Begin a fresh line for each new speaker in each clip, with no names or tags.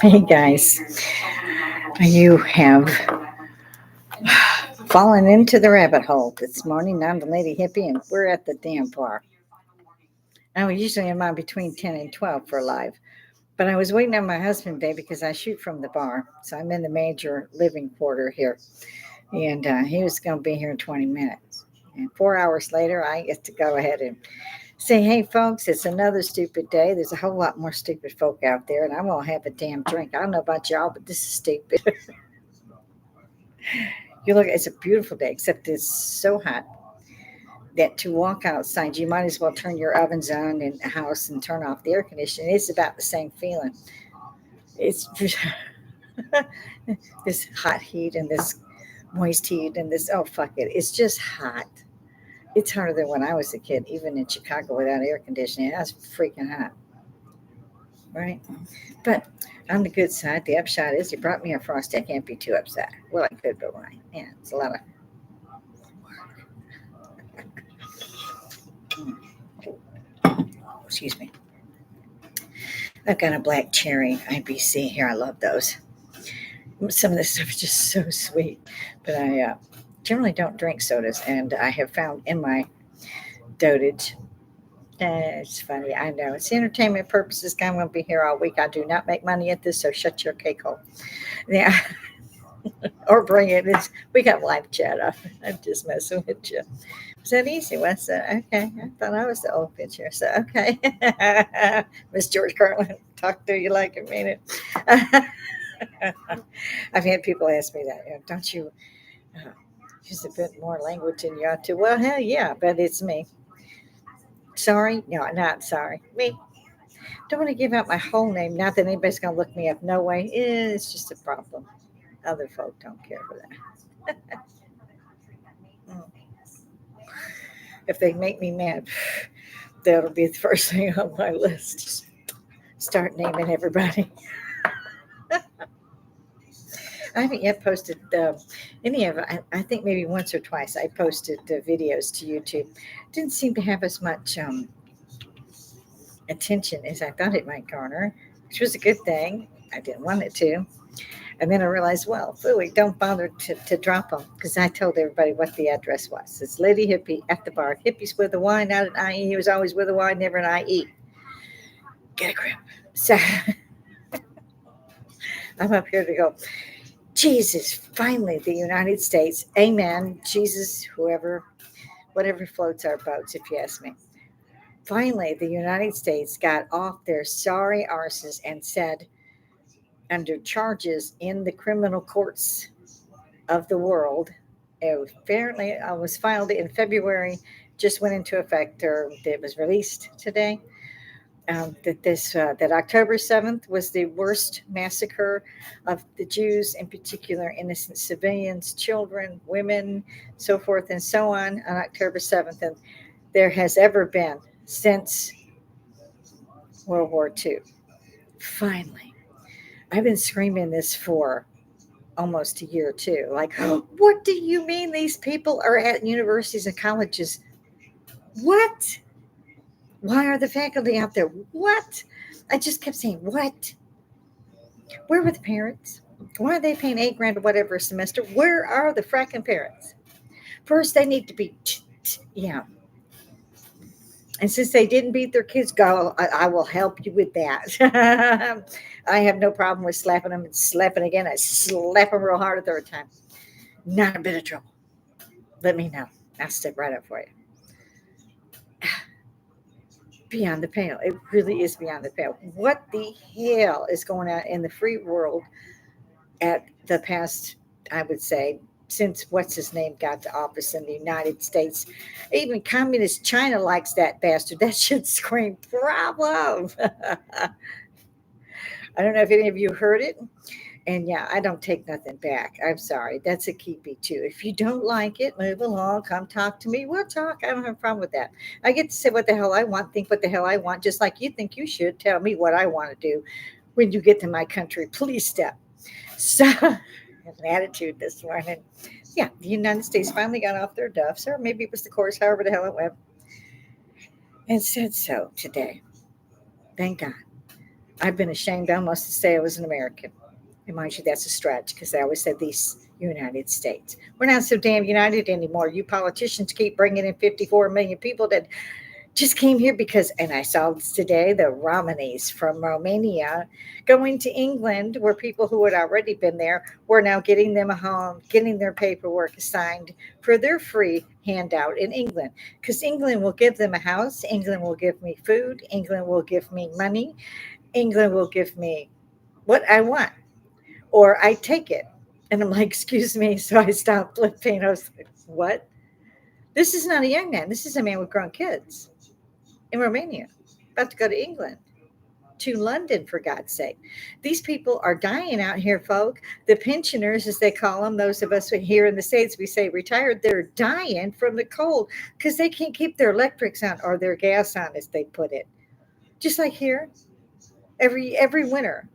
Hey guys, you have fallen into the rabbit hole this morning. I'm the Lady Hippie, and we're at the damn bar. I usually am on between 10 and 12 for live, but I was waiting on my husband today because I shoot from the bar. So I'm in the major living quarter here, and he was going to be here in 20 minutes. And 4 hours later, I get to go ahead and say, hey, folks, it's another stupid day. There's a whole lot more stupid folk out there, and I'm going to have a damn drink. I don't know about y'all, but this is stupid. You look, it's a beautiful day, except it's so hot that to walk outside, you might as well turn your ovens on in the house and turn off the air conditioning. It's about the same feeling. It's this hot heat and this moist heat and this, oh, fuck it. It's just hot. It's hotter than when I was a kid, even in Chicago without air conditioning. That's freaking hot, right? But on the good side, the upshot is you brought me a Frosty. I can't be too upset. Well, I could, but why? Yeah, it's a lot of excuse me. I've got a black cherry IBC here. I love those. Some of this stuff is just so sweet, but I generally don't drink sodas, and I have found in my dotage. It's funny. I know it's entertainment purposes. I'm going to be here all week. I do not make money at this, so shut your cake hole. Yeah, or bring it. We got live chat. I'm just messing with you. Was that easy? Was that okay? I thought I was the old pitcher. So okay, Miss George Carlin, talk to you like I mean it. I've had people ask me that. Don't you use a bit more language than you ought to? Well, hell yeah, but it's me. Sorry, no, not sorry. Me. Don't want to give out my whole name. Not that anybody's gonna look me up. No way. It's just a problem. Other folk don't care for that. Mm. If they make me mad, that'll be the first thing on my list. Just start naming everybody. I haven't yet posted any of it. I think maybe once or twice I posted videos to YouTube. Didn't seem to have as much attention as I thought it might garner, which was a good thing. I didn't want it to. And then I realized, well, Philly, don't bother to drop them because I told everybody what the address was. It's Lady Hippie at the bar. Hippie's with a Y, not an IE. He was always with a Y, never an IE. Get a grip. So I'm up here to go, Jesus, finally, the United States. Amen. Jesus, whoever, whatever floats our boats, if you ask me. Finally, the United States got off their sorry arses and said, under charges in the criminal courts of the world, apparently was filed in February, just went into effect, or it was released today. That October 7th was the worst massacre of the Jews, in particular innocent civilians, children, women, so forth and so on October 7th, and there has ever been since World War II. Finally, I've been screaming this for almost a year or two. Like, what do you mean these people are at universities and colleges? What? Why are the faculty out there? What? I just kept saying, what? Where were the parents? Why are they paying $8,000 or whatever a semester? Where are the fracking parents? First, they need to be, yeah. And since they didn't beat their kids, go, I will help you with that. I have no problem with slapping them and slapping again. I slap them real hard a third time. Not a bit of trouble. Let me know. I'll step right up for you. Beyond the pale. It really is beyond the pale. What the hell is going on in the free world at the past, I would say, since what's his name got to office in the United States? Even communist China likes that bastard. That should scream problem. I don't know if any of you heard it. And yeah, I don't take nothing back. I'm sorry. That's a keepy too. If you don't like it, move along. Come talk to me. We'll talk. I don't have a problem with that. I get to say what the hell I want, think what the hell I want, just like you think you should tell me what I want to do when you get to my country. Please step. So I have an attitude this morning. Yeah, the United States finally got off their duffs, or maybe it was the course, however the hell it went, and said so today. Thank God. I've been ashamed almost to say I was an American. And mind you, that's a stretch because I always said these United States. We're not so damn united anymore. You politicians keep bringing in 54 million people that just came here because, and I saw this today, the Romanies from Romania going to England, where people who had already been there were now getting them a home, getting their paperwork assigned for their free handout in England. Because England will give them a house, England will give me food, England will give me money, England will give me what I want, or I take it. And I'm like, excuse me. So I stopped flipping. I was like, what? This is not a young man. This is a man with grown kids in Romania, about to go to England, to London, for God's sake. These people are dying out here, folk. The pensioners, as they call them, those of us here in the States, we say retired, they're dying from the cold because they can't keep their electrics on or their gas on, as they put it. Just like here, every winter,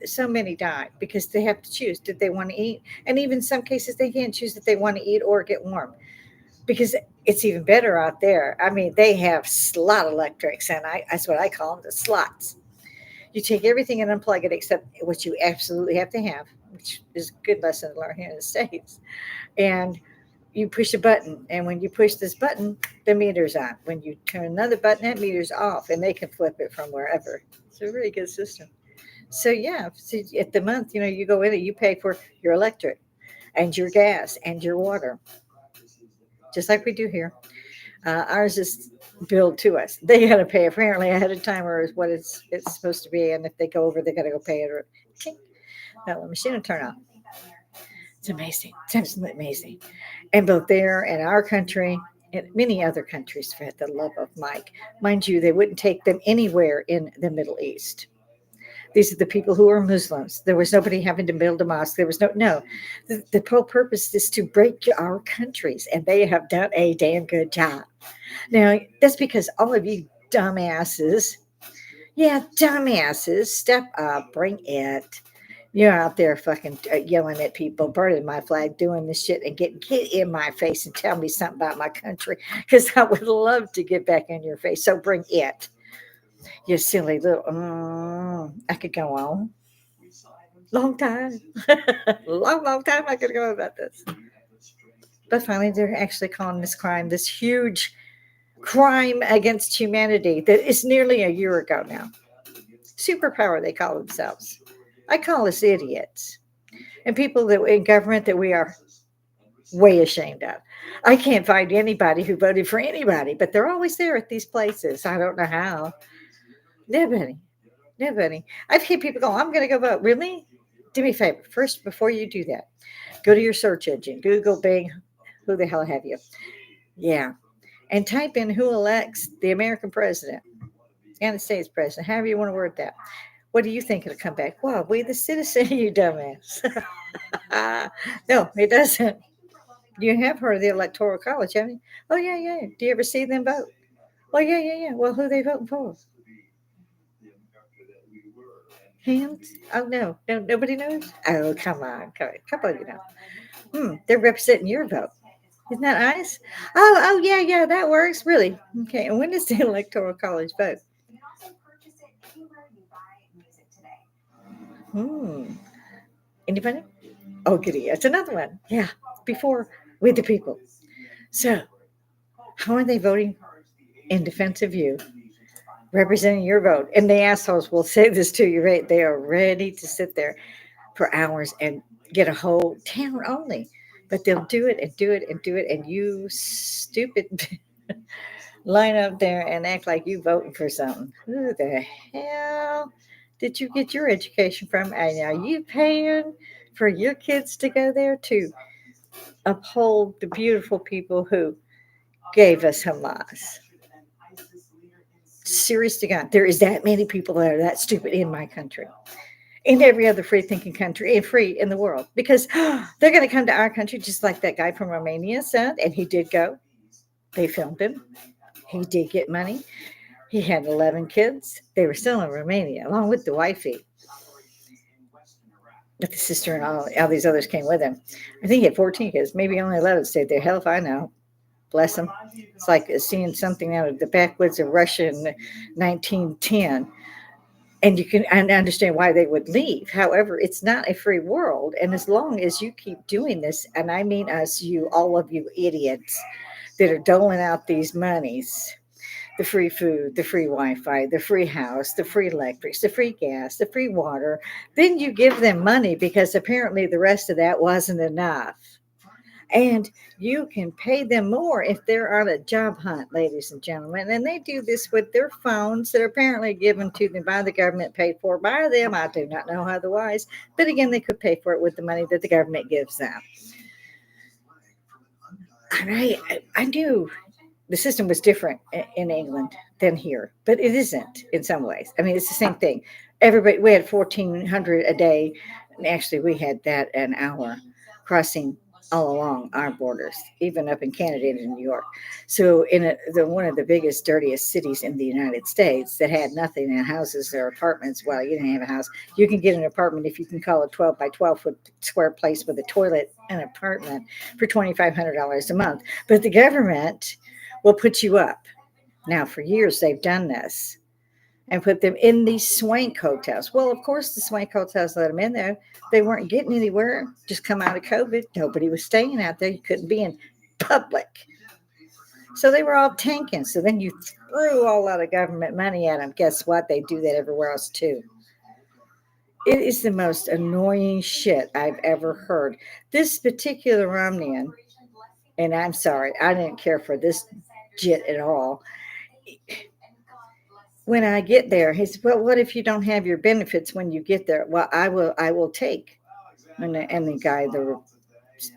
so many die because they have to choose. Did they want to eat? And even some cases, they can't choose if they want to eat or get warm because it's even better out there. I mean, they have slot electrics, and that's what I call them, the slots. You take everything and unplug it except what you absolutely have to have, which is a good lesson to learn here in the States. And you push a button, and when you push this button, the meter's on. When you turn another button, that meter's off, and they can flip it from wherever. It's a really good system. So yeah, so at the month, you go in and you pay for your electric and your gas and your water, just like we do here. Ours is billed to us. They got to pay apparently ahead of time, or is what it's supposed to be. And if they go over, they got to go pay it. Or chink, that machine will turn on. It's amazing. It's absolutely amazing. And both there and our country and many other countries, for the love of Mike, mind you, they wouldn't take them anywhere in the Middle East. These are the people who are Muslims. There was nobody having to build a mosque. There was no. The whole purpose is to break our countries, and they have done a damn good job. Now, that's because all of you dumbasses, yeah, dumbasses, step up, bring it. You're out there fucking yelling at people, burning my flag, doing this shit, and get in my face and tell me something about my country, because I would love to get back in your face. So bring it, you silly little. I could go on. Long time, long time. I could go about this. But finally, they're actually calling this crime this huge crime against humanity that is nearly a year ago now. Superpower, they call themselves. I call us idiots. And people that in government that we are way ashamed of. I can't find anybody who voted for anybody, but they're always there at these places. I don't know how. Nobody. Nobody. I've heard people go, I'm going to go vote. Really? Do me a favor. First, before you do that, go to your search engine, Google, Bing, who the hell have you? Yeah. And type in who elects the American president, United States president, however you want to word that. What do you think it'll come back? Well, we the citizen, you dumbass. No, it doesn't. You have heard of the Electoral College, haven't you? Oh, yeah, yeah. Do you ever see them vote? Well, yeah, yeah, yeah. Well, who are they voting for? Hands? Oh, no. No, nobody knows? Oh, come on. Come on, you know. They're representing your vote. Isn't that nice? Oh, yeah, yeah, that works. Really? Okay. And when does the Electoral College vote? Hmm. Anybody? Oh, goody. That's another one. Yeah. Before with the people. So, how are they voting in defense of you, representing your vote? And the assholes will say this to you, right? They are ready to sit there for hours and get a whole town only. But they'll do it and do it and do it. And you stupid line up there and act like you voting for something. Who the hell did you get your education from? And are you paying for your kids to go there to uphold the beautiful people who gave us Hamas? Serious to God, there is that many people that are that stupid in my country, in every other free thinking country and free in the world, because they're going to come to our country just like that guy from Romania said, and he did go. They filmed him. He did get money. He had 11 kids. They were still in Romania, along with the wifey. But the sister and all these others came with him. I think he had 14 kids. Maybe only 11 stayed there. Hell if I know. Bless him. It's like seeing something out of the backwoods of Russia in 1910. And you can and understand why they would leave. However, it's not a free world. And as long as you keep doing this, and I mean us, you, all of you idiots that are doling out these monies, the free food, the free Wi-Fi, the free house, the free electrics, the free gas, the free water, then you give them money because apparently the rest of that wasn't enough. And you can pay them more if they're on a job hunt, ladies and gentlemen. And they do this with their phones that are apparently given to them by the government, paid for by them. I do not know otherwise. But again, they could pay for it with the money that the government gives them. And I knew the system was different in England than here, but it isn't in some ways. I mean, it's the same thing. Everybody, we had 1,400 a day, and actually, we had that an hour crossing all along our borders, even up in Canada and in New York. So, in one of the biggest, dirtiest cities in the United States that had nothing in houses or apartments. Well, you didn't have a house. You can get an apartment if you can call a 12 by 12 foot square place with a toilet and apartment for $2,500 a month. But the government will put you up. Now, for years, they've done this and put them in these swank hotels. Well, of course, the swank hotels let them in there. They weren't getting anywhere. Just come out of COVID. Nobody was staying out there. You couldn't be in public. So they were all tanking. So then you threw all out of government money at them. Guess what? They do that everywhere else too. It is the most annoying shit I've ever heard. This particular Romneyan, and I'm sorry, I didn't care for this jit at all. When I get there, he said, "Well, what if you don't have your benefits when you get there?" Well, I will take. And the guy, the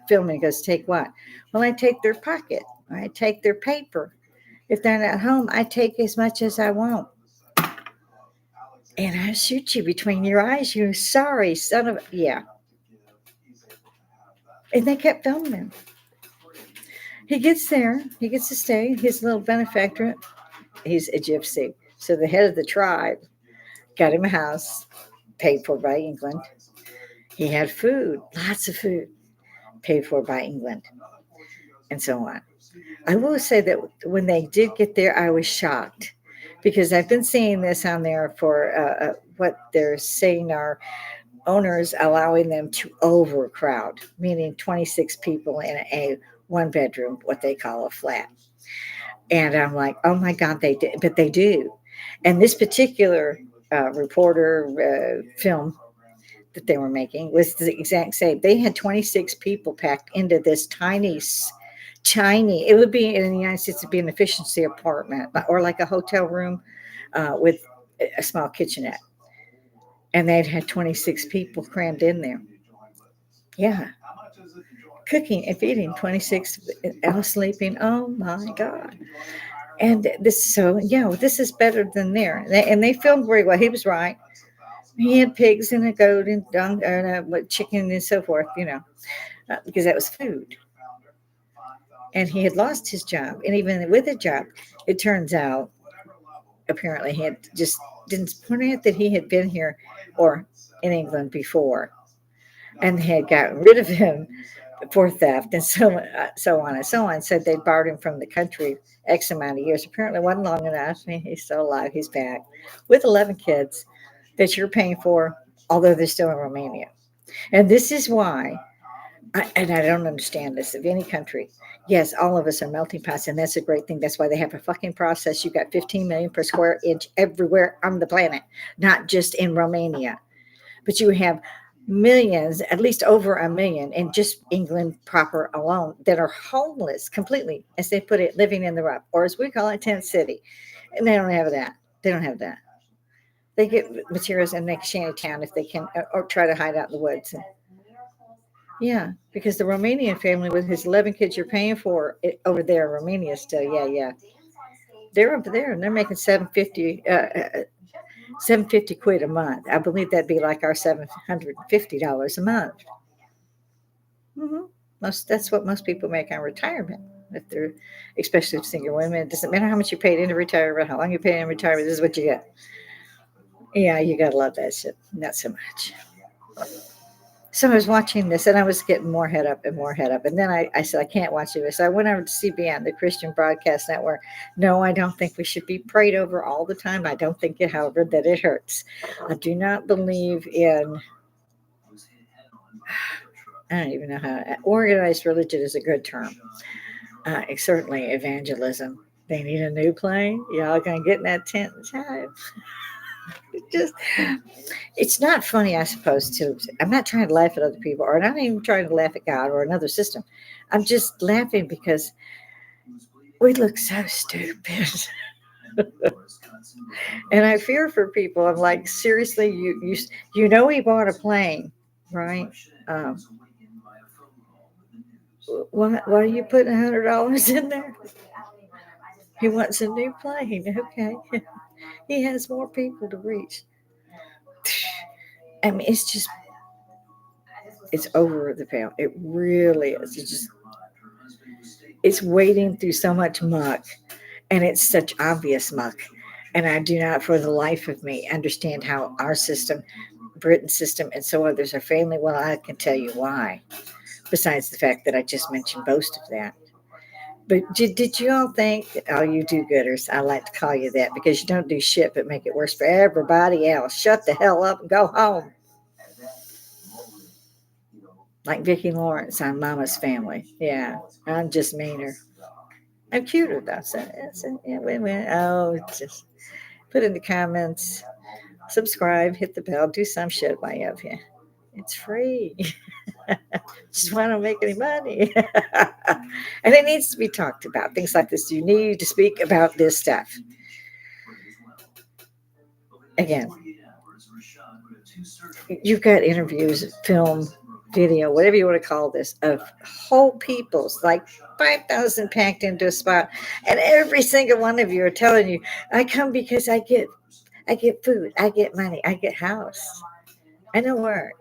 filming goes, "Take what?" Well, I take their pocket. I take their paper. If they're not home, I take as much as I want. And I shoot you between your eyes, you sorry son of yeah. And they kept filming him. He gets there, he gets to stay, his little benefactor, he's a gypsy. So the head of the tribe got him a house, paid for by England. He had food, lots of food, paid for by England, and so on. I will say that when they did get there, I was shocked because I've been seeing this on there for what they're saying are owners allowing them to overcrowd, meaning 26 people in a one bedroom, what they call a flat. And I'm like, oh my God, they did, but they do. And this particular reporter film that they were making was the exact same. They had 26 people packed into this tiny, it would be in the United States, it'd be an efficiency apartment or like a hotel room with a small kitchenette. And they'd had 26 people crammed in there. Yeah. Cooking and feeding 26 all sleeping. Oh my God. And this is better than there. And they filmed very well. He was right. He had pigs and a goat and chicken and so forth, because that was food. And he had lost his job. And even with a job, it turns out, apparently, he had just didn't point out that he had been here or in England before and had gotten rid of him for theft and so on and so on. Said they barred him from the country X amount of years. Apparently, wasn't long enough. I mean, he's still alive. He's back with 11 kids that you're paying for, although they're still in Romania. And this is why, I don't understand this of any country. Yes, all of us are melting pots, and that's a great thing. That's why they have a fucking process. You got 15 million per square inch everywhere on the planet, not just in Romania. But you have millions, at least over a million, in just England proper alone that are homeless completely, as they put it, living in the rough, or as we call it, tent city. And they don't have that. They don't have that. They get materials and make shanty town if they can, or try to hide out in the woods. Yeah, because the Romanian family with his 11 kids you're paying for it over there in Romania still. Yeah, yeah. They're over there and they're making 750 quid a month. I believe that'd be like our $750 a month. Mm-hmm. That's what most people make on retirement. If they're, especially single women, it doesn't matter how much you paid into retirement, how long you paid in retirement, this is what you get. Yeah, you gotta love that shit. Not so much. So I was watching this and I was getting more head up and more head up. And then I said, I can't watch this. I went over to CBN, the Christian Broadcast Network. No, I don't think we should be prayed over all the time. I don't think it, however, that it hurts. I do not believe in, I don't even know how, organized religion is a good term. Certainly evangelism. They need a new plane. Y'all gonna get in that tent in time. It just, it's not funny, I suppose, to, I'm not trying to laugh at other people, or not even trying to laugh at God or another system. I'm just laughing because we look so stupid. And I fear for people. I'm like, seriously, you know he bought a plane, right? Um, why are you putting $100 in there? He wants a new plane. Okay. He has more people to reach. I mean, it's just, it's over the pale. It really is. It's just, it's wading through so much muck, and it's such obvious muck. And I do not, for the life of me, understand how our system, Britain's system, and so others are failing. Well, I can tell you why, besides the fact that I just mentioned most of that. But did you all think, oh, you do gooders, I like to call you that because you don't do shit but make it worse for everybody else. Shut the hell up and go home. Like Vicki Lawrence on Mama's Family. Yeah, I'm just meaner. I'm cuter though. So yeah, wait. Oh, just put in the comments, subscribe, hit the bell, do some shit while you have you. It's free. Just want to make any money. And it needs to be talked about. Things like this. You need to speak about this stuff. Again, you've got interviews, film, video, whatever you want to call this, of whole peoples, like 5,000 packed into a spot, and every single one of you are telling you, "I come because I get food, I get money, I get house, I know work."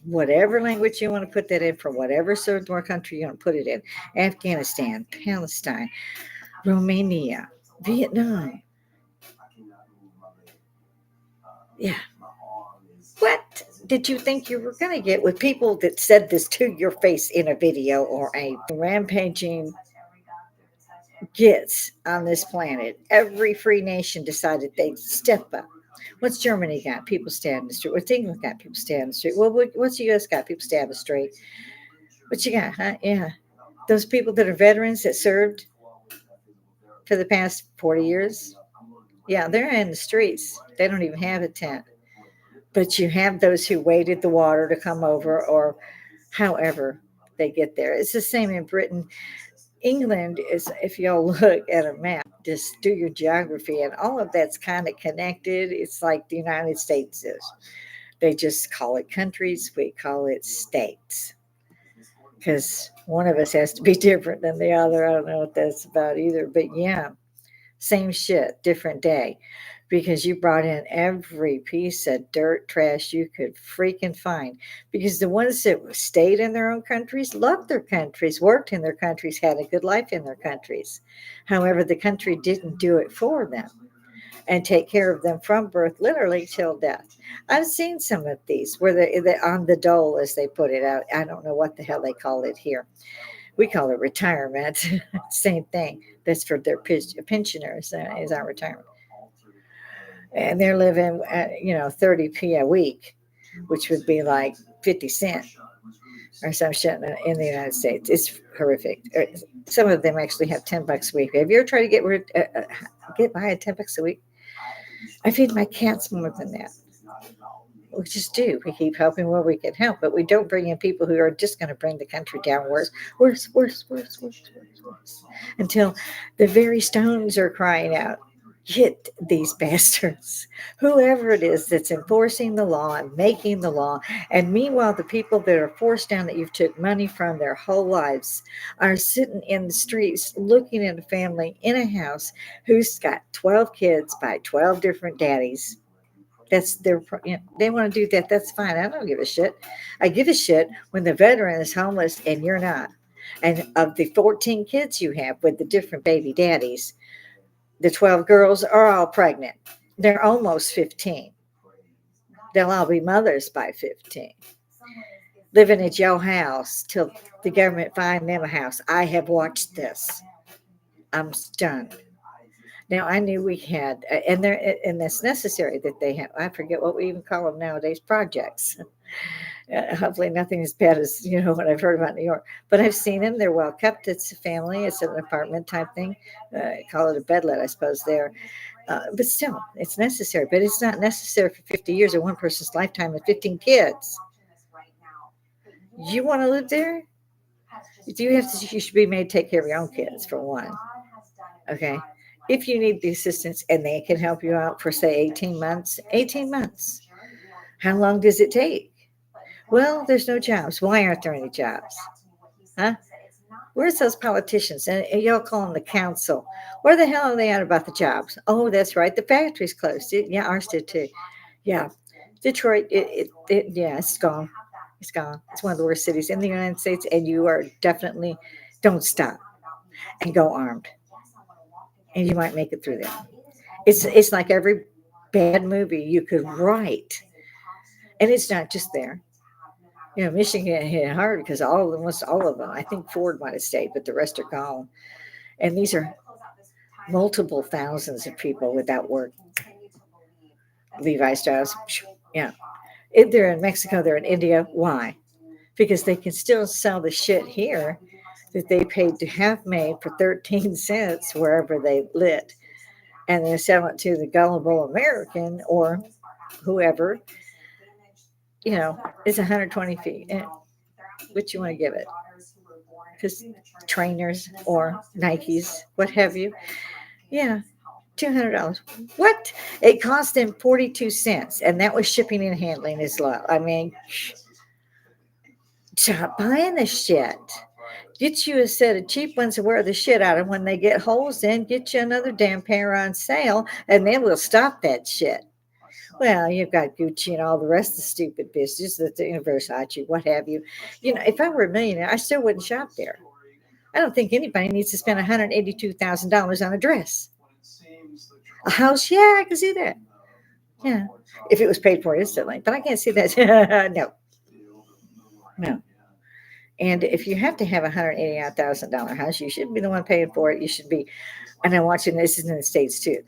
Whatever language you want to put that in, for whatever third world country you want to put it in, Afghanistan, Palestine, Romania, Vietnam. Yeah. What did you think you were going to get with people that said this to your face in a video or a rampaging gets on this planet? Every free nation decided they'd step up. What's Germany got? People stand in the street. What's England got? People stand in the street. Well, what's the U.S. got? People stand in the street. What you got? Huh? Yeah. Those people that are veterans that served for the past 40 years, yeah, they're in the streets. They don't even have a tent. But you have those who waded the water to come over, or however they get there. It's the same in Britain. England is, if y'all look at a map, just do your geography, and all of that's kind of connected. It's like the United States is. They just call it countries, we call it states. Because one of us has to be different than the other. I don't know what that's about either. But yeah, same shit, different day. Because you brought in every piece of dirt trash you could freaking find. Because the ones that stayed in their own countries loved their countries, worked in their countries, had a good life in their countries. However, the country didn't do it for them and take care of them from birth, literally till death. I've seen some of these where they on the dole, as they put it out. I don't know what the hell they call it here. We call it retirement. Same thing. That's for their pensioners, is our retirement. And they're living at, 30p a week, which would be like 50 cents or some shit in the United States. It's horrific. Some of them actually have $10 a week. Have you ever tried to get by at $10 a week? I feed my cats more than that. We just do. We keep helping where we can help, but we don't bring in people who are just going to bring the country down worse, until the very stones are crying out, "Hit these bastards," whoever it is that's enforcing the law and making the law. And meanwhile, the people that are forced down, that you've took money from their whole lives, are sitting in the streets looking at a family in a house who's got 12 kids by 12 different daddies. That's their, they want to do that. That's fine. I don't give a shit. I give a shit when the veteran is homeless and you're not. And of the 14 kids you have with the different baby daddies, the 12 girls are all pregnant. They're almost 15. They'll all be mothers by 15, living at your house till the government find them a house. I have watched this. I'm stunned. Now I knew we had, and that's necessary that they have. I forget what we even call them nowadays, projects. Hopefully nothing as bad as what I've heard about New York. But I've seen them; they're well kept. It's a family. It's an apartment type thing. Call it a bedlet, I suppose. There, but still, it's necessary. But it's not necessary for 50 years or one person's lifetime and 15 kids. You want to live there? You have to. You should be made to take care of your own kids for one. Okay. If you need the assistance and they can help you out for say 18 months, 18 months. How long does it take? Well, there's no jobs. Why aren't there any jobs? Huh? Where's those politicians? And y'all call them the council. Where the hell are they at about the jobs? Oh, that's right. The factory's closed. Yeah, ours did too. Yeah. Detroit, yeah, it's gone. It's gone. It's one of the worst cities in the United States, and you are definitely don't stop and go armed, and you might make it through there. It's like every bad movie you could write, and it's not just there. Michigan hit hard because almost all of them. I think Ford might have stayed, but the rest are gone. And these are multiple thousands of people without work. Levi Strauss, yeah. If they're in Mexico, they're in India. Why? Because they can still sell the shit here that they paid to have made for 13 cents wherever they lit. And they sell it to the gullible American or whoever, it's 120 feet. What you want to give it? Because trainers or Nikes, what have you. Yeah, $200. What? It cost them 42 cents, and that was shipping and handling as well. I mean, stop buying this shit. Get you a set of cheap ones to wear the shit out of. When they get holes in, get you another damn pair on sale, and then we'll stop that shit. Well, you've got Gucci and all the rest of the stupid business, the Versace, what have you. If I were a millionaire, I still wouldn't shop there. I don't think anybody needs to spend $182,000 on a dress. A house, yeah, I can see that. Yeah, if it was paid for instantly, but I can't see that. No, no. And if you have to have a $189,000 house, you shouldn't be the one paying for it. You should be, and I'm watching this in the States too,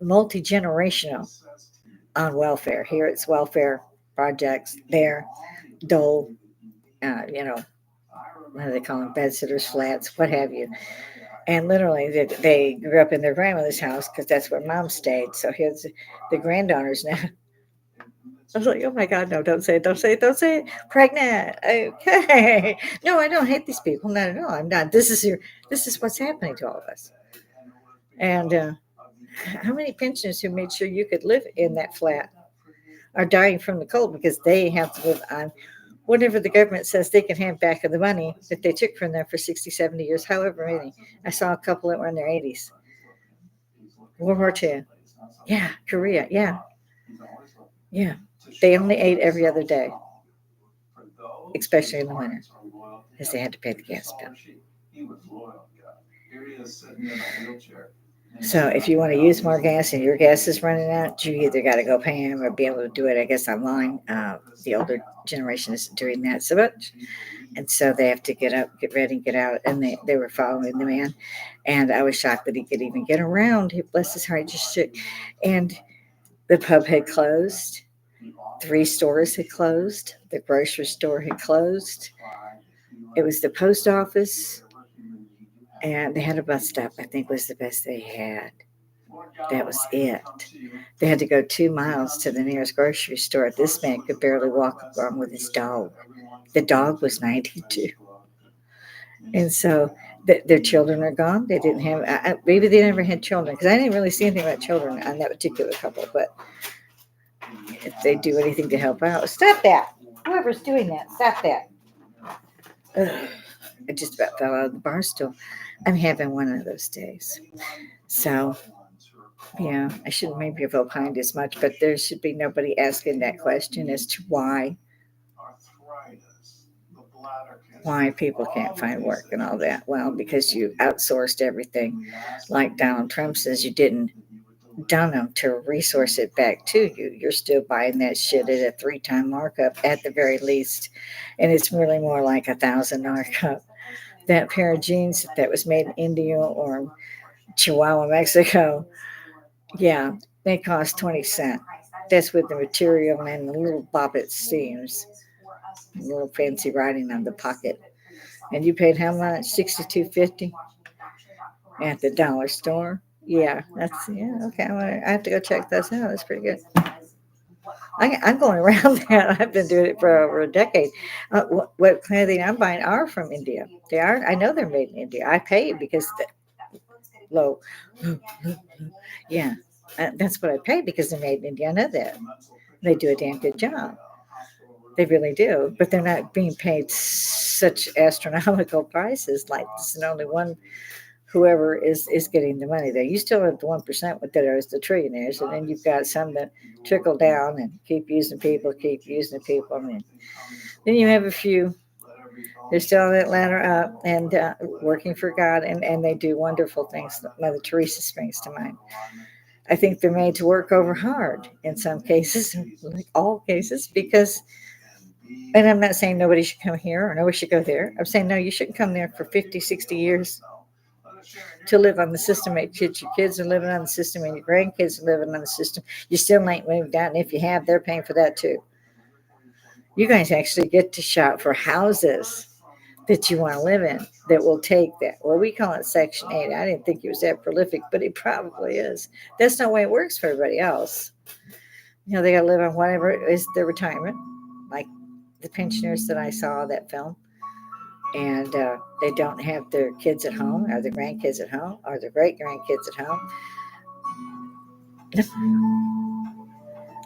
multi generational on welfare. Here it's welfare projects. There, dole, what do they call them? Bed sitters, flats, what have you. And literally, they grew up in their grandmother's house because that's where mom stayed. So here's the granddaughters now. I was like, oh my God, no, don't say it, don't say it, don't say it. Pregnant. Okay. No, I don't hate these people. Not at all. I'm not. This is what's happening to all of us. And how many pensioners who made sure you could live in that flat are dying from the cold because they have to live on whatever the government says they can have back of the money that they took from them for 60, 70 years, however many. I saw a couple that were in their 80s. World War II. Yeah. Korea. Yeah. Yeah. They only ate every other day, especially in the winter, because they had to pay the gas bill. So if you want to use more gas and your gas is running out, you either got to go pay them or be able to do it, I guess, online. The older generation isn't doing that so much. And so they have to get up, get ready, get out. And they were following the man. And I was shocked that he could even get around. He, bless his heart, just shook. And the pub had closed. 3 stores had closed. The grocery store had closed. It was the post office. And they had a bus stop, I think was the best they had. That was it. They had to go 2 miles to the nearest grocery store. This man could barely walk along with his dog. The dog was 92. And so their children are gone. They didn't have, maybe they never had children, because I didn't really see anything about children on that particular couple. But if they do anything to help out, stop that. Whoever's doing that, stop that. Ugh, I just about fell out of the bar stool. I'm having one of those days. So, yeah, I shouldn't maybe have opined as much, but there should be nobody asking that question as to why people can't find work and all that. Well, because you outsourced everything. Like Donald Trump says, you didn't done them to resource it back to you. You're still buying that shit at a 3 time markup at the very least. And it's really more like $1,000 markup. That pair of jeans that was made in India or Chihuahua, Mexico, yeah, they cost 20 cents. That's with the material and the little bobbit seams, a little fancy writing on the pocket. And you paid how much? 62.50 at the dollar store. Yeah, that's yeah. Okay, I have to go check those out. That's pretty good. I'm going around that. I've been doing it for over a decade. What clothing I'm buying are from India. They are. I know they're made in India. I pay because low, yeah, that's what I pay because they're made in India. I know that they do a damn good job. They really do, but they're not being paid such astronomical prices like this. And only one whoever is getting the money there. You still have the 1% with that are the trillionaires, and then you've got some that trickle down and keep using people. I mean, then you have a few. They're still on that ladder up and working for God, and they do wonderful things. Mother Teresa springs to mind. I think they're made to work over hard in some cases, like all cases, because, and I'm not saying nobody should come here or nobody should go there. I'm saying, no, you shouldn't come there for 50, 60 years to live on the system. Your kids are living on the system and your grandkids are living on the system. You still ain't moved out. And if you have, they're paying for that too. You guys actually get to shop for houses that you want to live in that will take that. Well, we call it Section 8. I didn't think it was that prolific, but it probably is. That's not the way it works for everybody else. They got to live on whatever is their retirement, like the pensioners that I saw that film. And they don't have their kids at home, or their grandkids at home, or their great grandkids at home.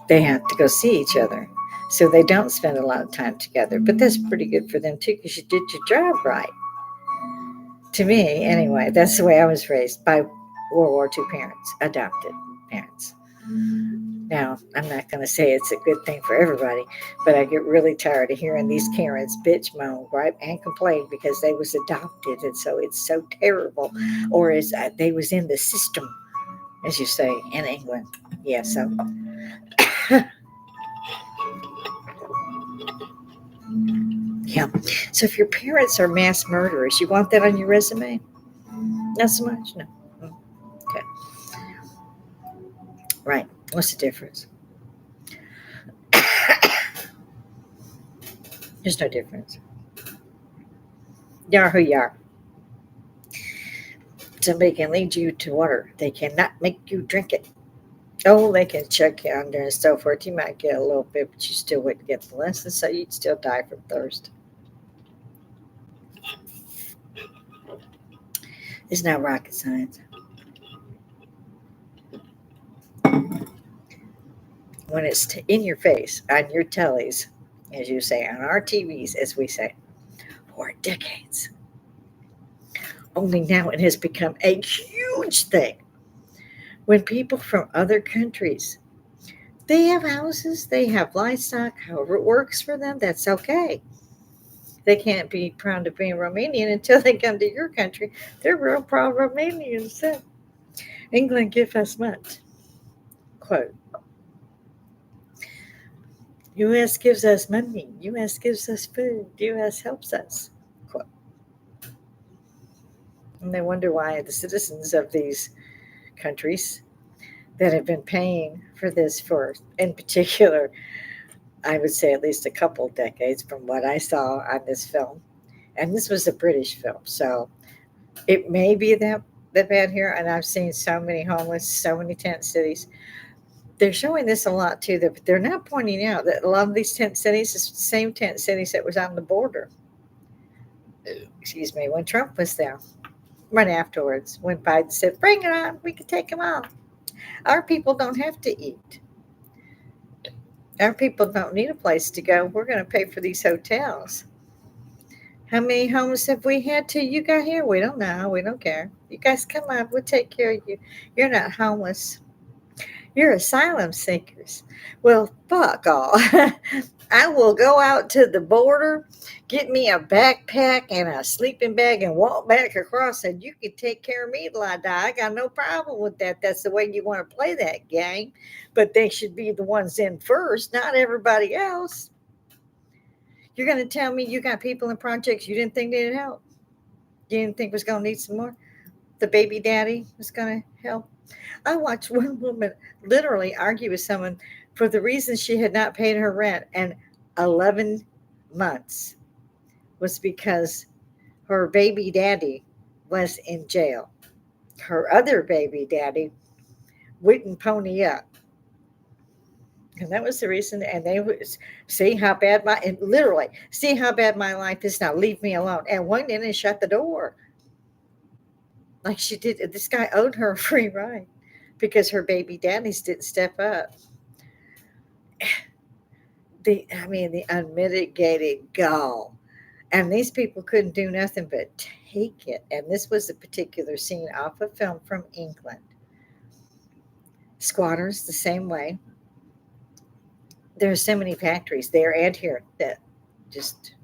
They have to go see each other. So they don't spend a lot of time together. But that's pretty good for them too, because you did your job right. To me, anyway, that's the way I was raised by World War II parents, adopted parents. Now, I'm not going to say it's a good thing for everybody, but I get really tired of hearing these Karens bitch, moan, gripe, and complain because they was adopted, and so it's so terrible, or as they was in the system, as you say in England. Yeah, so yeah. So if your parents are mass murderers, you want that on your resume? Not so much. No. Okay. Right. What's the difference? There's no difference. You are who you are. Somebody can lead you to water. They cannot make you drink it. Oh, they can check you under and so forth. You might get a little bit, but you still wouldn't get the lesson, so you'd still die from thirst. It's not rocket science. When it's in your face, on your tellies, as you say, on our TVs, as we say, for decades. Only now it has become a huge thing. When people from other countries, they have houses, they have livestock, however it works for them, that's okay. They can't be proud of being Romanian until they come to your country. They're real proud Romanians. So, England give us much. Quote, U.S. gives us money. U.S. gives us food. U.S. helps us. Quote. And they wonder why the citizens of these countries that have been paying for this for, in particular, I would say at least a couple decades from what I saw on this film. And this was a British film, so it may be that bad here. And I've seen so many homeless, so many tent cities. They're showing this a lot too, but they're not pointing out that a lot of these tent cities is the same tent cities that was on the border. Excuse me, when Trump was there, right afterwards, when Biden said, "Bring it on, we can take them out." Our people don't have to eat. Our people don't need a place to go. We're going to pay for these hotels. How many homes have we had till you got here? We don't know. We don't care. You guys come on. We'll take care of you. You're not homeless. You're asylum seekers. Well, fuck all. I will go out to the border, get me a backpack and a sleeping bag, and walk back across. And you can take care of me till I die. I got no problem with that. That's the way you want to play that game. But they should be the ones in first, not everybody else. You're going to tell me you got people in projects you didn't think needed help? You didn't think was going to need some more? The baby daddy was going to help? I watched one woman literally argue with someone for the reason she had not paid her rent, and 11 months was because her baby daddy was in jail. Her other baby daddy wouldn't pony up. And that was the reason. And they would see how bad and literally, see how bad my life is now. Leave me alone. And went in and shut the door. Like she did. This guy owed her a free ride because her baby daddies didn't step up. The unmitigated gall. And these people couldn't do nothing but take it. And this was a particular scene off a film from England. Squatters, the same way. There are so many factories there and here that just,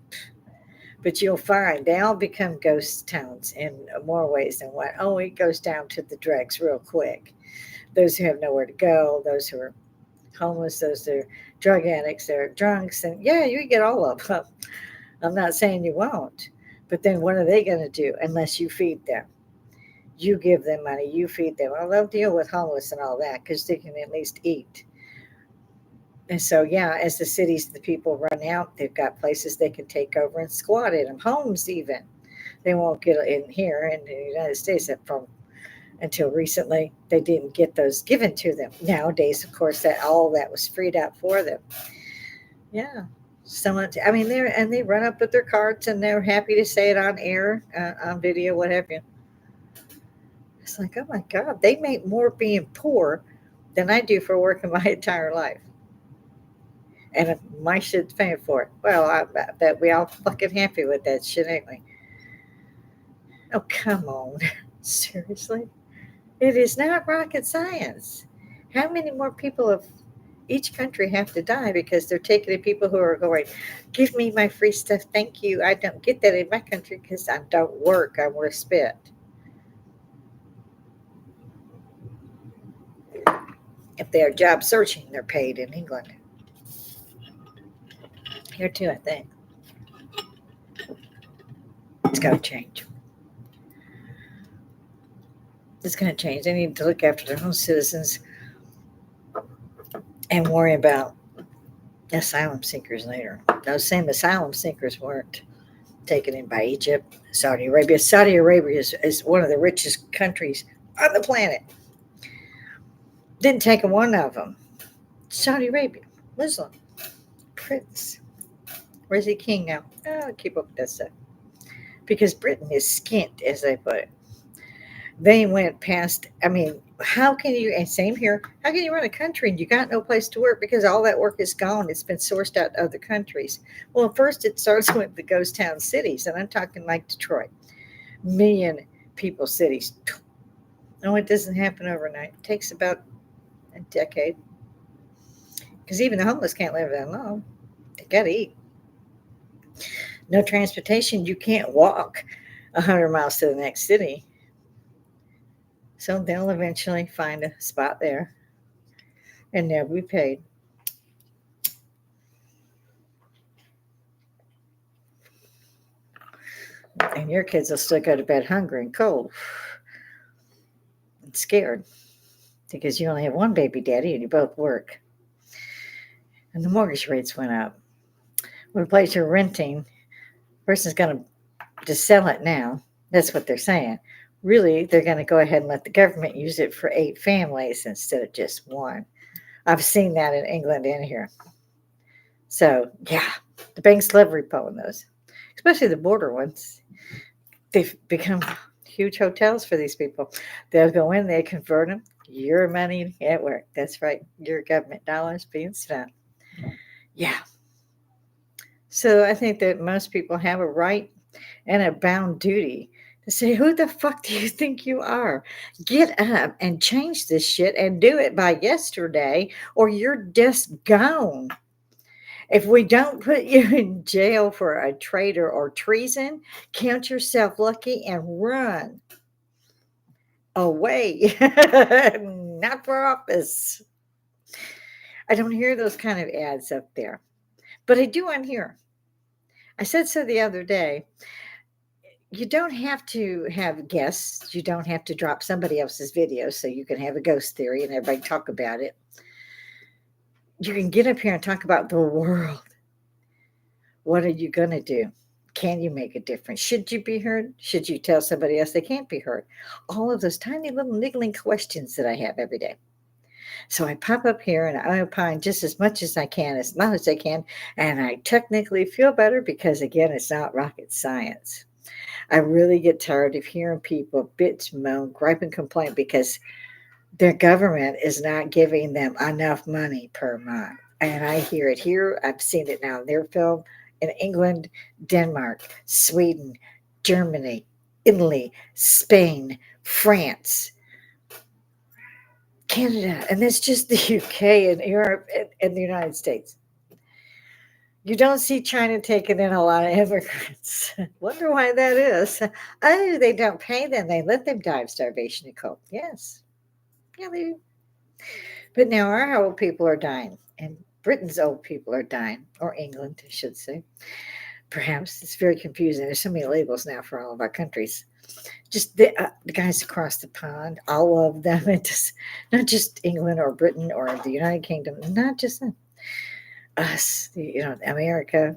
but you'll find they all become ghost towns in more ways than one. Oh, it goes down to the dregs real quick. Those who have nowhere to go, those who are homeless, those who are drug addicts, they're drunks, and yeah, you get all of them. I'm not saying you won't, but then what are they going to do unless you feed them? You give them money, you feed them. Well, they'll deal with homeless and all that because they can at least eat. And so, yeah, as the cities, the people run out, they've got places they can take over and squat in them, homes even. They won't get in here in the United States from until recently. They didn't get those given to them. Nowadays, of course, that all that was freed up for them. Yeah. Someone, they run up with their carts and they're happy to say it on air, on video, what have you. It's like, oh my God, they make more being poor than I do for working my entire life. And my shit's paying for it. Well, I bet we all fucking happy with that shit, ain't we? Oh, come on. Seriously? It is not rocket science. How many more people of each country have to die because they're taking the people who are going, give me my free stuff, thank you. I don't get that in my country because I don't work. I'm worth spit. If they are job searching, they're paid in England. Here too, I think. It's got to change. It's going to change. They need to look after their own citizens and worry about asylum seekers later. Those same asylum seekers weren't taken in by Egypt, Saudi Arabia. Saudi Arabia is one of the richest countries on the planet. Didn't take one of them. Saudi Arabia, Muslim, prince. Where's he king now? Oh, keep up with that stuff. Because Britain is skint, as they put it. They went past, how can you, and same here, how can you run a country and you got no place to work because all that work is gone? It's been sourced out to other countries. Well, first it starts with the ghost town cities, and I'm talking like Detroit, million people cities. No, it doesn't happen overnight. It takes about a decade because even the homeless can't live that long. They got to eat. No transportation. You can't walk 100 miles to the next city. So they'll eventually find a spot there and they'll be paid. And your kids will still go to bed hungry and cold and scared because you only have one baby daddy and you both work. And the mortgage rates went up. When a place you're renting, the person's going to just sell it now. That's what they're saying. Really, they're going to go ahead and let the government use it for 8 families instead of just one. I've seen that in England and here. So, yeah, the banks love repoing those, especially the border ones. They've become huge hotels for these people. They'll go in, they convert them. Your money at work. That's right. Your government dollars being spent. Yeah. So I think that most people have a right and a bound duty to say, who the fuck do you think you are? Get up and change this shit and do it by yesterday or you're just gone. If we don't put you in jail for a traitor or treason, count yourself lucky and run away. Not for office. I don't hear those kind of ads up there, but I do on here. I said so the other day. You don't have to have guests. You don't have to drop somebody else's video so you can have a ghost theory and everybody talk about it. You can get up here and talk about the world. What are you going to do? Can you make a difference? Should you be heard? Should you tell somebody else they can't be heard? All of those tiny little niggling questions that I have every day. So I pop up here and I opine just as much as I can, as long as I can, and I technically feel better because, again, it's not rocket science. I really get tired of hearing people bitch, moan, gripe, and complain because their government is not giving them enough money per month. And I hear it here. I've seen it now in their film in England, Denmark, Sweden, Germany, Italy, Spain, France, Canada, and that's just the UK and Europe and the United States. You don't see China taking in a lot of immigrants. Wonder why that is. Oh, they don't pay them. They let them die of starvation and cold. Yes. Yeah, they do. But now our old people are dying, and Britain's old people are dying, or England, I should say. Perhaps it's very confusing. There's so many labels now for all of our countries. Just the guys across the pond, all of them. It just, not just England or Britain or the United Kingdom, not just them. Us, America.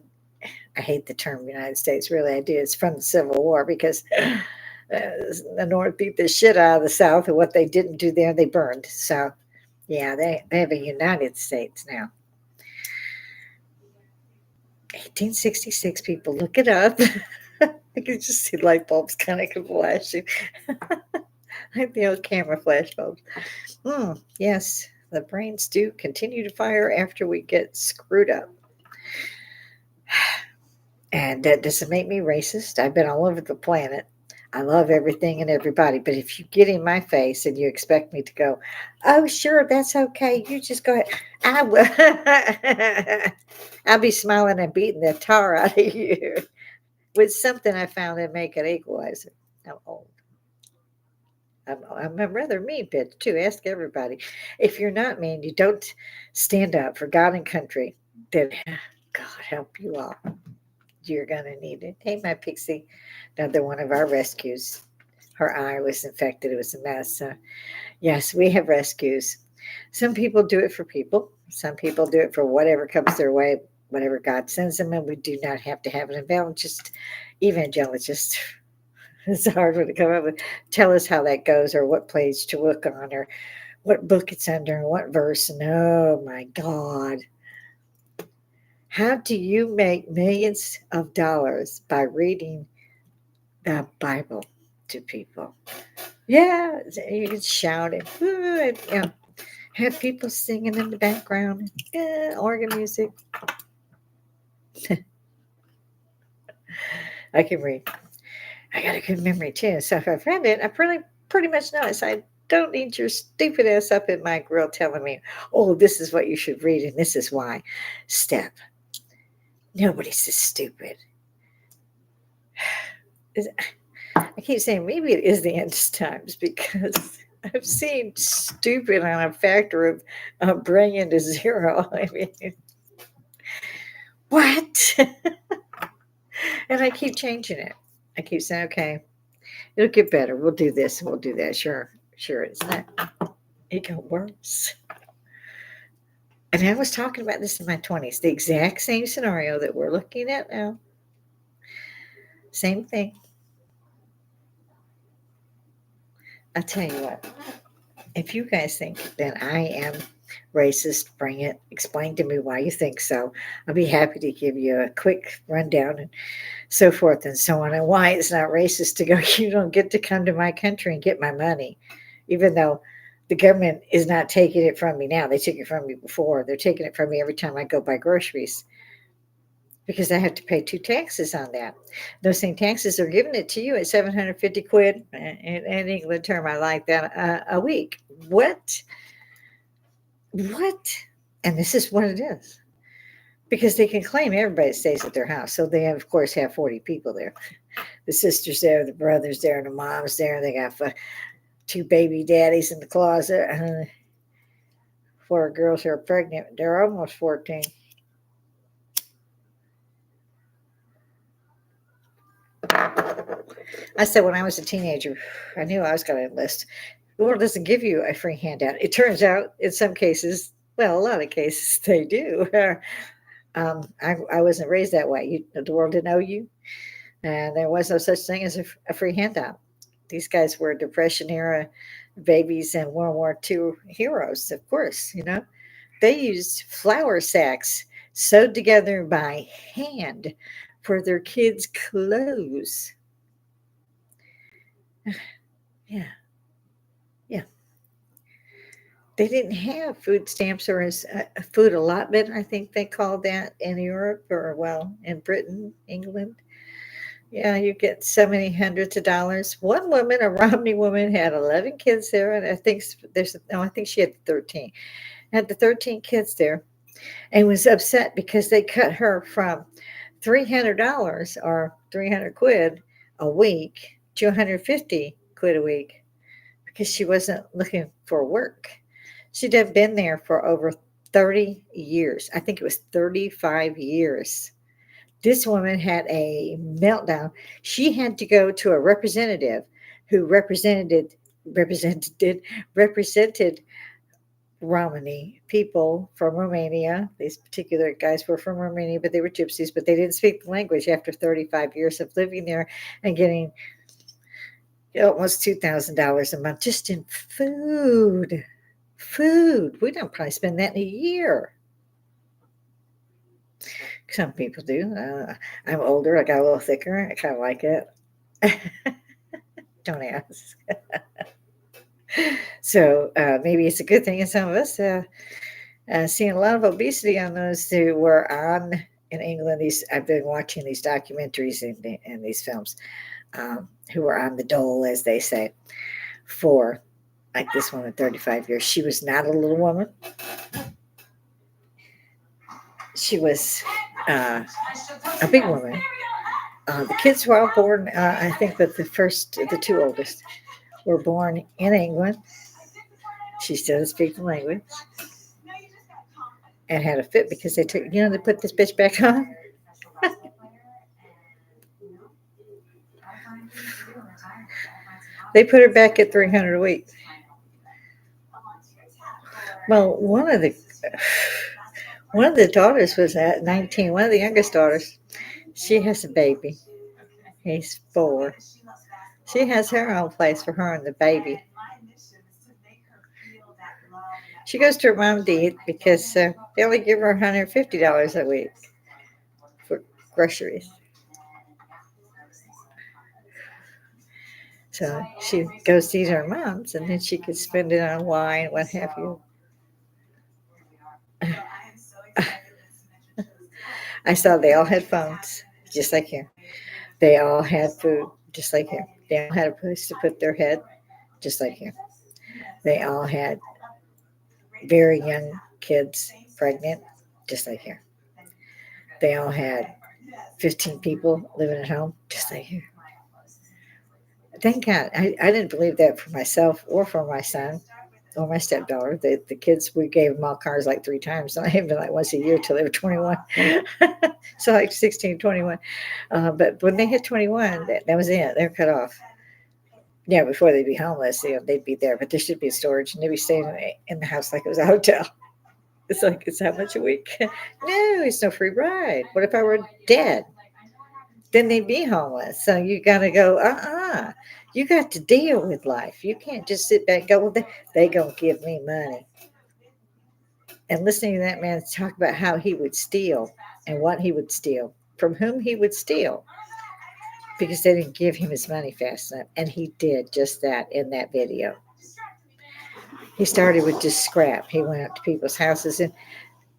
I hate the term United States. Really, I do. It's from the Civil War because the North beat the shit out of the South, and what they didn't do there, they burned. So, yeah, they have a United States now. 1866, people, look it up. I can just see light bulbs kind of flashing. Like the old camera flash bulbs. Yes, the brains do continue to fire after we get screwed up. And that doesn't make me racist. I've been all over the planet. I love everything and everybody. But if you get in my face and you expect me to go, oh, sure, that's okay. You just go ahead. I will. I'll be smiling and beating the tar out of you with something I found in Make It Equalizer. I'm old. I'm a rather mean bitch, too. Ask everybody. If you're not mean, you don't stand up for God and country, then God help you all. You're going to need it. Hey, my pixie, another one of our rescues. Her eye was infected. It was a mess. Yes, we have rescues. Some people do it for people. Some people do it for whatever comes their way, whatever God sends them, and we do not have to have an evangelist. It's a hard one to come up with. Tell us how that goes, or what page to look on, or what book it's under, and what verse. And oh my God. How do you make millions of dollars by reading the Bible to people? Yeah, you can shout it. Have people singing in the background, organ music. I can read. I got a good memory too. So if I've read it, I pretty much know it. So I don't need your stupid ass up in my grill telling me, oh, this is what you should read and this is why. Step. Nobody's this stupid. I keep saying maybe it is the end of times because I've seen stupid on a factor of a brilliant to zero. I mean, what? And I keep changing it. I keep saying, okay, it'll get better. We'll do this and we'll do that. Sure, it's not. It got worse. And I was talking about this in my 20s, the exact same scenario that we're looking at now. Same thing. I'll tell you what, if you guys think that I am racist, bring it. Explain to me why you think so. I'll be happy to give you a quick rundown and so forth and so on, and why it's not racist to go, you don't get to come to my country and get my money, even though the government is not taking it from me now. They took it from me before. They're taking it from me every time I go buy groceries because I have to pay 2 taxes on that. Those same taxes are giving it to you at 750 quid, in England term, I like that, a week. What? And this is what it is. because they can claim everybody stays at their house. So they, have, of course, have 40 people there. The sister's there, the brother's there, and the mom's there. They got two baby daddies in the closet. Four girls who are pregnant. They're almost 14. I said when I was a teenager, I knew I was going to enlist. The world doesn't give you a free handout. It turns out, in some cases, well, a lot of cases, they do. I wasn't raised that way. The world didn't owe you, and there was no such thing as a free handout. These guys were Depression era babies and World War II heroes, of course. They used flour sacks sewed together by hand for their kids' clothes. Yeah, yeah. They didn't have food stamps or a food allotment, I think they called that in Europe, or, well, in Britain, England. Yeah, you get so many hundreds of dollars. One woman, a Romney woman, had 11 kids there, and I think she had 13. Had the 13 kids there, and was upset because they cut her from $300 or 300 quid a week to 150 quid a week because she wasn't looking for work. She'd have been there for over 30 years. I think it was 35 years. This woman had a meltdown. She had to go to a representative who represented Romani people from Romania. These particular guys were from Romania, but they were gypsies, but they didn't speak the language after 35 years of living there and getting almost $2,000 a month just in food. Food. We don't probably spend that in a year. Some people do. I'm older. I got a little thicker. I kind of like it. Don't ask. So maybe it's a good thing in some of us. Seeing a lot of obesity on those who were on in England. I've been watching these documentaries and these films who were on the dole, as they say, for like this woman, 35 years. She was not a little woman. She was a big woman. The kids were all born, I think that the two oldest were born in England. She still doesn't speak the language and had a fit because they put this bitch back on. They put her back at 300 a week. Well, one of the daughters was at 19. One of the youngest daughters, she has a baby. He's 4. She has her own place for her and the baby. She goes to her mom to eat because they only give her $150 a week for groceries. So she goes to eat her mom's, and then she could spend it on wine, what have you. I saw they all had phones, just like here. They all had food, just like here. They all had a place to put their head, just like here. They all had very young kids pregnant, just like here. They all had 15 people living at home, just like here. Thank God. I didn't believe that for myself or for my son or my stepdaughter. The kids, we gave them all cars like 3 times. Not even like once a year till they were 21. So like 16, 21. But when they hit 21, that was it. They were cut off. Yeah, before they'd be homeless, they'd be there. But there should be storage, and they'd be staying in the house like it was a hotel. It's like, it's how much a week? No, it's no free ride. What if I were dead? Then they'd be homeless. So you got to go, you got to deal with life. You can't just sit back and go, well, they going to give me money. And listening to that man talk about how he would steal and what he would steal, from whom he would steal, because they didn't give him his money fast enough. And he did just that in that video. He started with just scrap. He went up to people's houses, and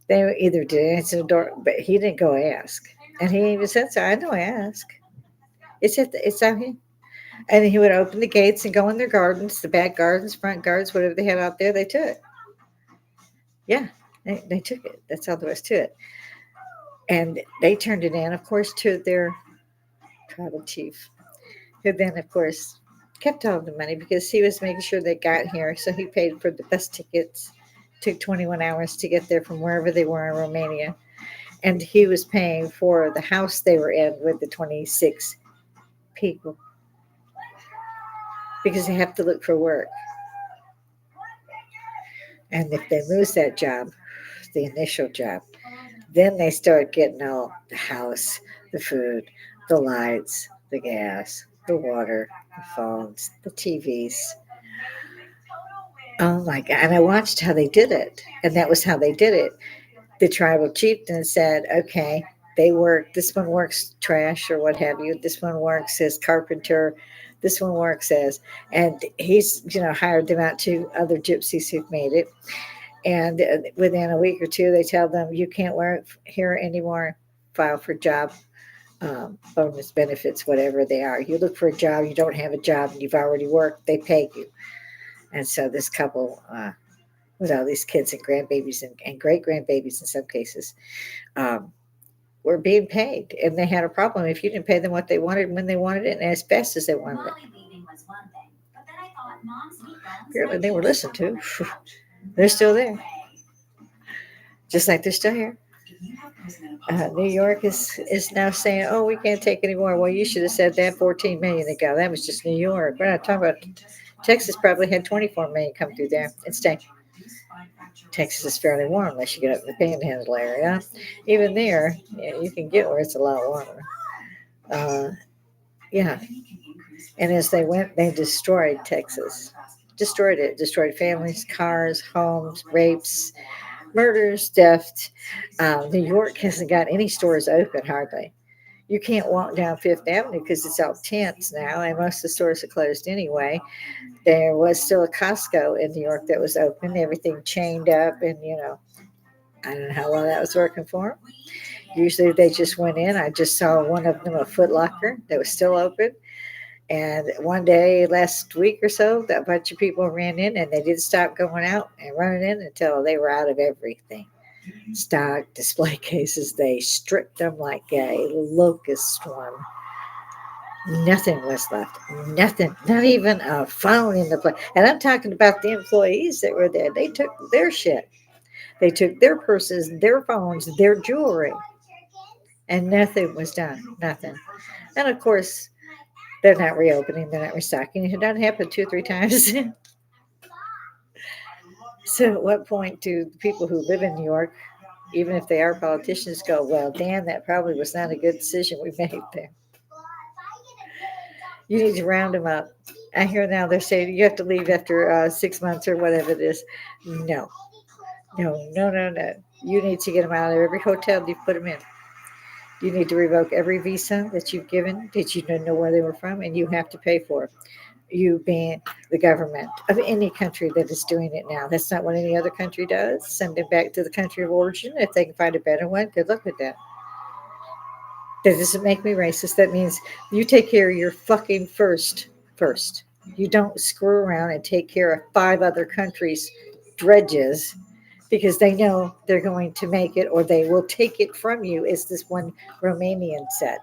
they either did answer the door, but he didn't go ask. And he even said, so I know I ask. It's out here. And he would open the gates and go in their gardens, the back gardens, front gardens, whatever they had out there, they took. Yeah, they took it. That's all there was to it. And they turned it in, of course, to their tribal chief, who then, of course, kept all of the money because he was making sure they got here. So he paid for the bus tickets. Took 21 hours to get there from wherever they were in Romania. And he was paying for the house they were in with the 26 people because they have to look for work. And if they lose that job, the initial job, then they start getting all the house, the food, the lights, the gas, the water, the phones, the TVs. Oh my God. And I watched how they did it. And that was how they did it. The tribal chieftain said, okay, they work, this one works trash or what have you. This one works as carpenter. This one works as, and he's, hired them out to other gypsies who've made it. And within a week or two, they tell them, you can't work here anymore. File for job bonus benefits, whatever they are. You look for a job, you don't have a job, and you've already worked, they pay you. And so this couple, with all these kids and grandbabies and great grandbabies in some cases, um, were being paid. And they had a problem if you didn't pay them what they wanted when they wanted it and as fast as they wanted it. Apparently, they were listened to. They're still there, just like they're still here. New York is now saying, "Oh, we can't take any more." Well, you should have said that 14 million ago. That was just New York. We're not talking about Texas. Probably had 24 million come through there and stay. Texas is fairly warm unless you get up in the Panhandle area. Even there, you can get where it's a lot warmer. Uh, yeah, and as they went, they destroyed Texas. Destroyed it. Destroyed families, cars, homes, rapes, murders, theft. New York hasn't got any stores open hardly. You can't walk down Fifth Avenue because it's all tents now, and most of the stores are closed anyway. There was still a Costco in New York that was open, everything chained up, and I don't know how well that was working for them. Usually they just went in. I just saw one of them, a Foot Locker, that was still open. And one day last week or so, that bunch of people ran in and they didn't stop going out and running in until they were out of everything. Stock, display cases, they stripped them like a locust swarm. Nothing was left. Nothing. Not even a phone in the place. And I'm talking about the employees that were there. They took their shit. They took their purses, their phones, their jewelry, and nothing was done. Nothing. And of course, they're not reopening. They're not restocking. It doesn't happen 2 or 3 times. So, at what point do the people who live in New York, even if they are politicians, go, well, damn, that probably was not a good decision we made there? You need to round them up. I hear now they're saying you have to leave after 6 months or whatever it is. No, no, no, no, no. You need to get them out of every hotel you put them in. You need to revoke every visa that you've given that you don't know where they were from, and you have to pay for it. You being the government of any country that is doing it now. That's not what any other country does. Send them back to the country of origin. If they can find a better one, good luck with that. That doesn't make me racist. That means you take care of your fucking first. You don't screw around and take care of 5 other countries' dredges because they know they're going to make it or they will take it from you, as this one Romanian said,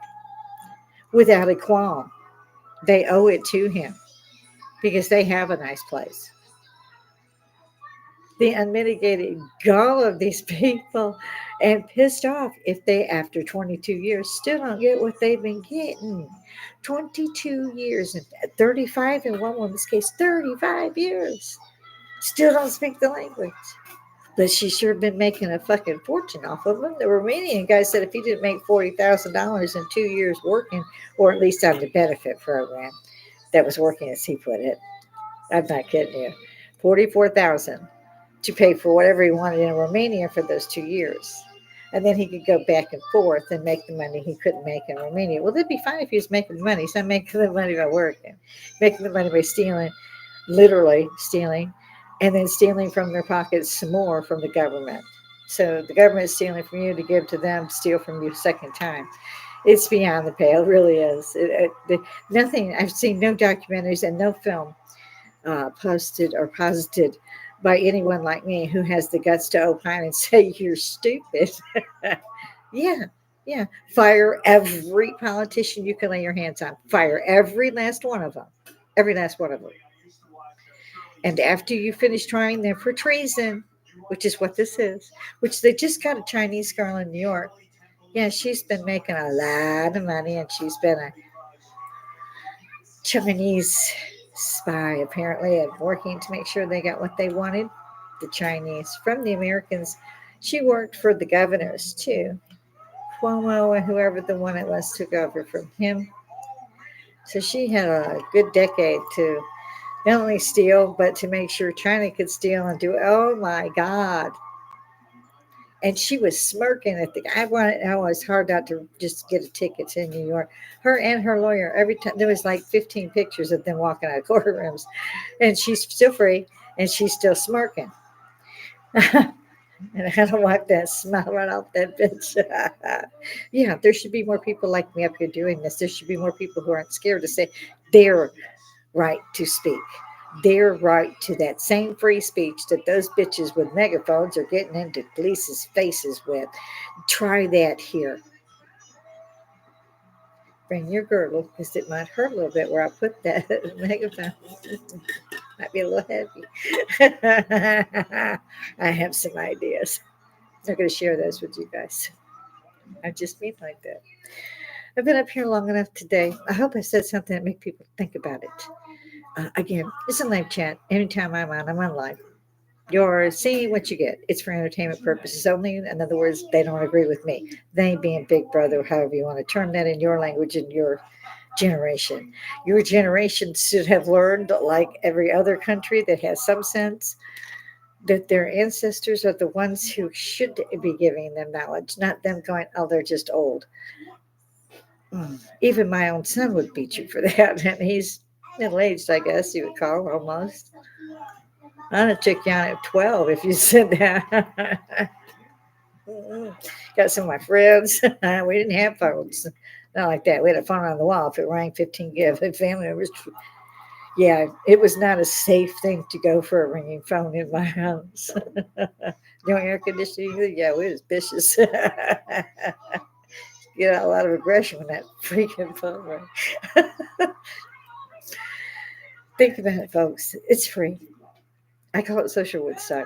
without a qualm. They owe it to him because they have a nice place. The unmitigated gall of these people and pissed off if they, after 22 years, still don't get what they've been getting. 22 years and 35 in one woman's case, 35 years. Still don't speak the language. But she sure been making a fucking fortune off of them. The Romanian guy said if he didn't make $40,000 in 2 years working, or at least on the benefit program that was working, as he put it, I'm not kidding you, 44,000 to pay for whatever he wanted in Romania for those 2 years. And then he could go back and forth and make the money he couldn't make in Romania. Well, that'd be fine if he was making the money. He's not making the money by working, making the money by stealing, literally stealing, and then stealing from their pockets some more from the government. So the government is stealing from you to give to them, steal from you a second time. It's beyond the pale, it really is. Nothing, I've seen no documentaries and no film posted or posited by anyone like me who has the guts to opine and say you're stupid. Yeah, yeah. Fire every politician you can lay your hands on. Fire every last one of them. Every last one of them. And after you finish trying them for treason, which is what this is, which they just got a Chinese girl in New York. Yeah, she's been making a lot of money and she's been a Chinese spy apparently and working to make sure they got what they wanted. The Chinese from the Americans. She worked for the governors too. Cuomo and whoever the one it was took over from him. So she had a good decade to not only steal, but to make sure China could steal and do. Oh my God! And she was smirking at the. I wanted. I was hard not to just get a ticket to New York. Her and her lawyer. Every time there was like 15 pictures of them walking out of courtrooms, and she's still free, and she's still smirking. And I don't want that smile right off that bitch. Yeah, there should be more people like me up here doing this. There should be more people who aren't scared to say their right to speak, their right to that same free speech that those bitches with megaphones are getting into police's faces with. Try that here. Bring your girdle because it might hurt a little bit where I put that megaphone. Might be a little heavy. I have some ideas. I'm going to share those with you guys. I just mean like that. I've been up here long enough today. I hope I said something that make people think about it. Again, it's a live chat. Anytime I'm on live. You're seeing what you get. It's for entertainment purposes only. In other words, they don't agree with me. They being Big Brother, however you want to term that in your language in your generation. Your generation should have learned, like every other country that has some sense, that their ancestors are the ones who should be giving them knowledge, not them going, oh, they're just old. Even my own son would beat you for that. And he's middle aged, I guess you would call almost. I'd have took you on at 12 if you said that. Got some of my friends. We didn't have phones. Not like that. We had a phone on the wall. If it rang, 15 give. Family members. Yeah, it was not a safe thing to go for a ringing phone in my house. No air conditioning. Yeah, we was vicious. Get out a lot of aggression when that freaking phone rang. Think about it, folks. It's free. I call it social Woodstock.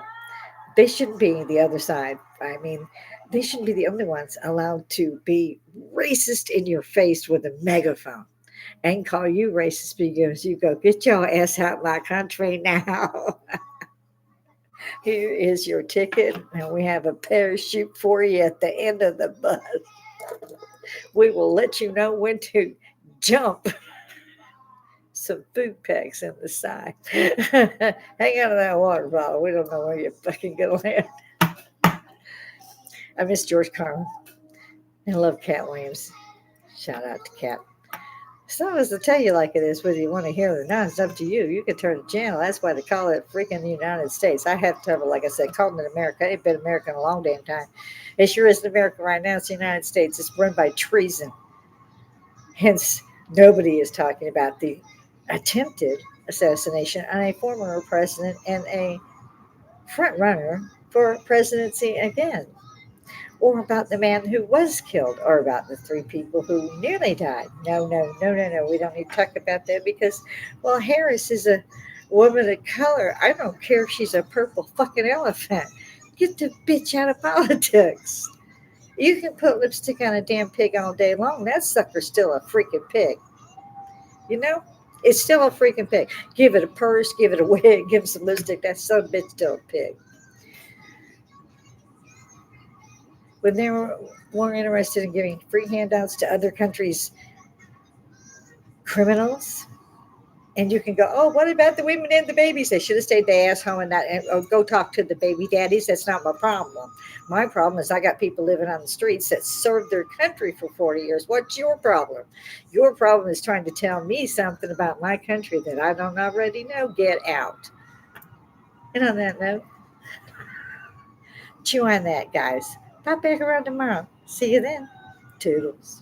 They shouldn't be the other side. I mean, they shouldn't be the only ones allowed to be racist in your face with a megaphone and call you racist because you go, get your ass out my country now. Here is your ticket, and we have a parachute for you at the end of the bus. We will let you know when to jump. Some food packs in the side. Hang on to that water bottle. We don't know where you're fucking gonna land. I miss George Carlin. I love Cat Williams. Shout out to Cat. It's not as to tell you like it is, whether you want to hear it or not. It's up to you. You can turn the channel. That's why they call it freaking the United States. I have to, like I said, called it America. It's been American a long damn time. It sure isn't America right now. It's the United States. It's run by treason. Hence, nobody is talking about the attempted assassination on a former president and a front runner for presidency again, or about the man who was killed, or about the three people who nearly died. No, no, no, no, no. We don't need to talk about that because, well, Harris is a woman of color. I don't care if she's a purple fucking elephant. Get the bitch out of politics. You can put lipstick on a damn pig all day long. That sucker's still a freaking pig. You know? It's still a freaking pig. Give it a purse, give it a wig, give it some lipstick. That son of a bitch still a pig. When they were more interested in giving free handouts to other countries' criminals, and you can go, oh, what about the women and the babies? They should have stayed their ass home and not or go talk to the baby daddies. That's not my problem. My problem is I got people living on the streets that served their country for 40 years. What's your problem? Your problem is trying to tell me something about my country that I don't already know. Get out. And on that note, chew on that, guys. Pop back around tomorrow. See you then. Toodles.